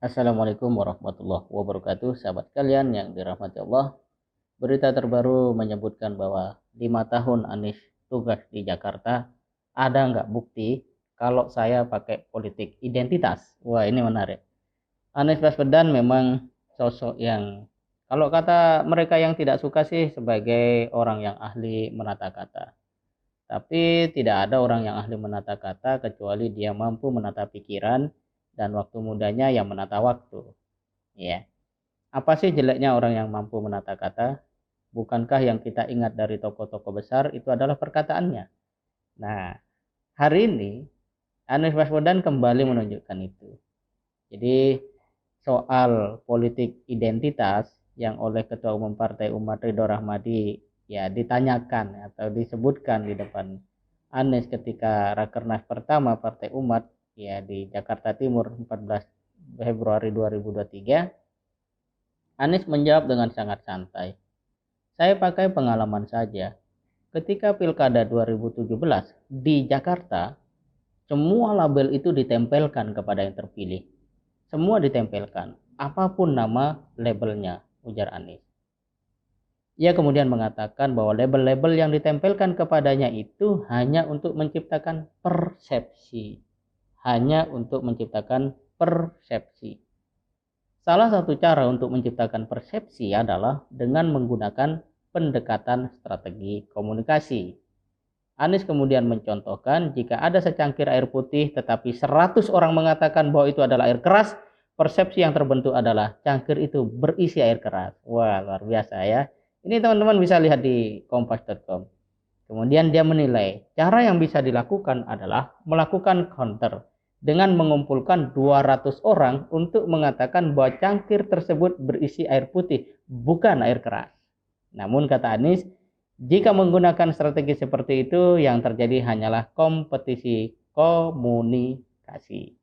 Assalamualaikum warahmatullahi wabarakatuh, sahabat kalian yang dirahmati Allah. Berita terbaru menyebutkan bahwa 5 tahun Anies tugas di Jakarta, ada nggak bukti kalau saya pakai politik identitas? Wah, ini menarik. Anies Baswedan memang sosok yang, kalau kata mereka yang tidak suka sih, sebagai orang yang ahli menata kata. Tapi tidak ada orang yang ahli menata kata kecuali dia mampu menata pikiran dan waktu mudanya yang menata waktu. Ya. Apa sih jeleknya orang yang mampu menata kata? Bukankah yang kita ingat dari tokoh-tokoh besar itu adalah perkataannya? Nah, hari ini Anies Baswedan kembali menunjukkan itu. Jadi soal politik identitas yang oleh Ketua Umum Partai Umat Ridho Rahmadi ya ditanyakan atau disebutkan di depan Anies ketika Rakernas pertama Partai Umat ya di Jakarta Timur 14 Februari 2023. Anies menjawab dengan sangat santai. Saya pakai pengalaman saja. Ketika Pilkada 2017 di Jakarta, semua label itu ditempelkan kepada yang terpilih. Semua ditempelkan, apapun nama labelnya, ujar Anies. Ia kemudian mengatakan bahwa label-label yang ditempelkan kepadanya itu hanya untuk menciptakan persepsi. Hanya untuk menciptakan persepsi. Salah satu cara untuk menciptakan persepsi adalah dengan menggunakan pendekatan strategi komunikasi. Anies kemudian mencontohkan jika ada secangkir air putih tetapi 100 orang mengatakan bahwa itu adalah air keras, persepsi yang terbentuk adalah cangkir itu berisi air keras. Wah, luar biasa ya. Ini teman-teman bisa lihat di kompas.com. Kemudian dia menilai cara yang bisa dilakukan adalah melakukan counter dengan mengumpulkan 200 orang untuk mengatakan bahwa cangkir tersebut berisi air putih, bukan air keras. Namun kata Anies, jika menggunakan strategi seperti itu, yang terjadi hanyalah kompetisi komunikasi.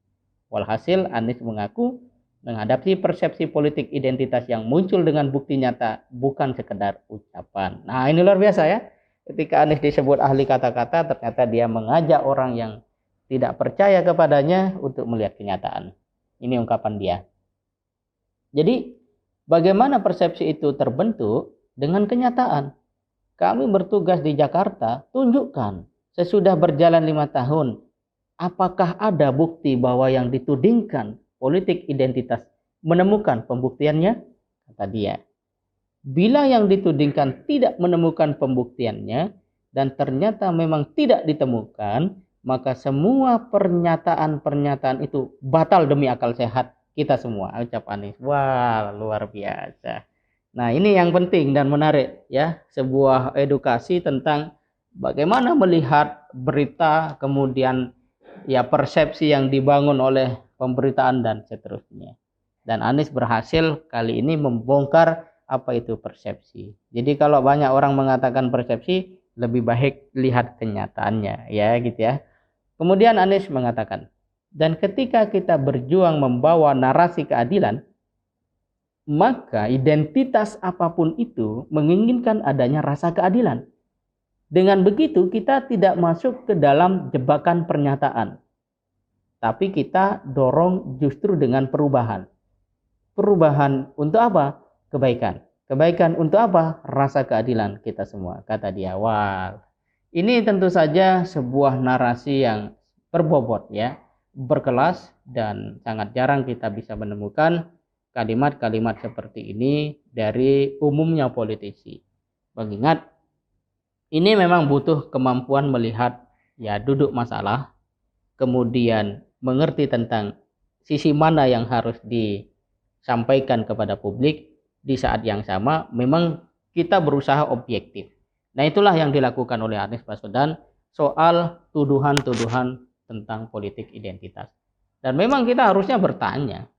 Walhasil, Anies mengaku menghadapi persepsi politik identitas yang muncul dengan bukti nyata, bukan sekedar ucapan. Nah, ini luar biasa ya. Ketika Anies disebut ahli kata-kata, ternyata dia mengajak orang yang tidak percaya kepadanya untuk melihat kenyataan. Ini ungkapan dia. Jadi, bagaimana persepsi itu terbentuk dengan kenyataan? Kami bertugas di Jakarta, tunjukkan sesudah berjalan 5 tahun, apakah ada bukti bahwa yang ditudingkan politik identitas menemukan pembuktiannya? Kata dia. Bila yang ditudingkan tidak menemukan pembuktiannya dan ternyata memang tidak ditemukan, maka semua pernyataan-pernyataan itu batal demi akal sehat kita semua. Ucap Anies. Wah, luar biasa. Nah, ini yang penting dan menarik ya, sebuah edukasi tentang bagaimana melihat berita, kemudian ya persepsi yang dibangun oleh pemberitaan dan seterusnya. Dan Anies berhasil kali ini membongkar apa itu persepsi. Jadi kalau banyak orang mengatakan persepsi, lebih baik lihat kenyataannya ya gitu ya. Kemudian Anies mengatakan, dan ketika kita berjuang membawa narasi keadilan, maka identitas apapun itu menginginkan adanya rasa keadilan. Dengan begitu kita tidak masuk ke dalam jebakan pernyataan. Tapi kita dorong justru dengan perubahan. Perubahan untuk apa? Kebaikan. Kebaikan untuk apa? Rasa keadilan kita semua, kata dia. Wah, ini tentu saja sebuah narasi yang berbobot ya, berkelas, dan sangat jarang kita bisa menemukan kalimat-kalimat seperti ini dari umumnya politisi. Mengingat ini memang butuh kemampuan melihat ya duduk masalah, kemudian mengerti tentang sisi mana yang harus disampaikan kepada publik. Di saat yang sama memang kita berusaha objektif. Nah, itulah yang dilakukan oleh Anies Baswedan soal tuduhan-tuduhan tentang politik identitas. Dan memang kita harusnya bertanya,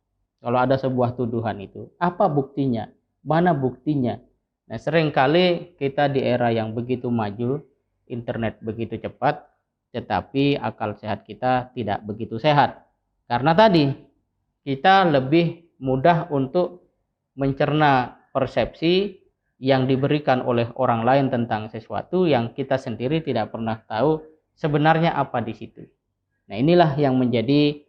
kalau ada sebuah tuduhan itu, apa buktinya? Mana buktinya? Nah, seringkali kita di era yang begitu maju, internet begitu cepat, tetapi akal sehat kita tidak begitu sehat. Karena tadi, kita lebih mudah untuk mencerna persepsi yang diberikan oleh orang lain tentang sesuatu yang kita sendiri tidak pernah tahu sebenarnya apa di situ. Nah, inilah yang menjadi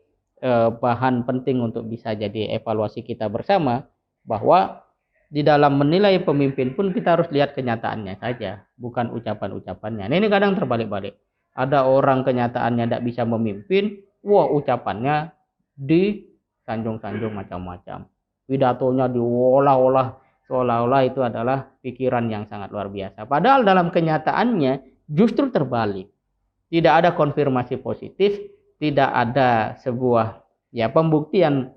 bahan penting untuk bisa jadi evaluasi kita bersama, bahwa di dalam menilai pemimpin pun kita harus lihat kenyataannya saja, bukan ucapan-ucapannya. Nah, ini kadang terbalik-balik. Ada orang kenyataannya tidak bisa memimpin, wah ucapannya disanjung-sanjung macam-macam. Pidatonya diolah-olah seolah-olah itu adalah pikiran yang sangat luar biasa. Padahal dalam kenyataannya justru terbalik. Tidak ada konfirmasi positif, tidak ada sebuah pembuktian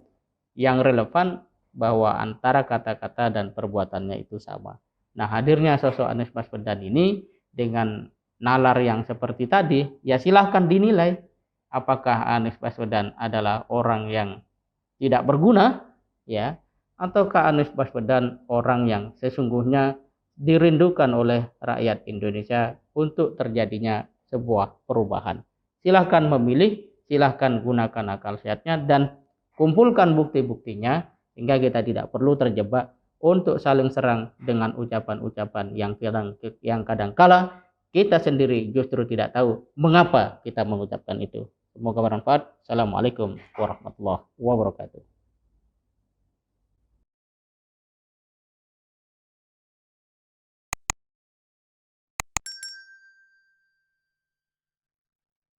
yang relevan bahwa antara kata-kata dan perbuatannya itu sama. Nah, hadirnya sosok Anies Baswedan ini dengan nalar yang seperti tadi, ya silahkan dinilai apakah Anies Baswedan adalah orang yang tidak berguna, ya, ataukah Anies Baswedan orang yang sesungguhnya dirindukan oleh rakyat Indonesia untuk terjadinya sebuah perubahan. Silahkan memilih, silahkan gunakan akal sehatnya dan kumpulkan bukti-buktinya, hingga kita tidak perlu terjebak untuk saling serang dengan ucapan-ucapan yang kadang-kala kita sendiri justru tidak tahu mengapa kita mengucapkan itu. Semoga bermanfaat. Assalamualaikum warahmatullahi wabarakatuh.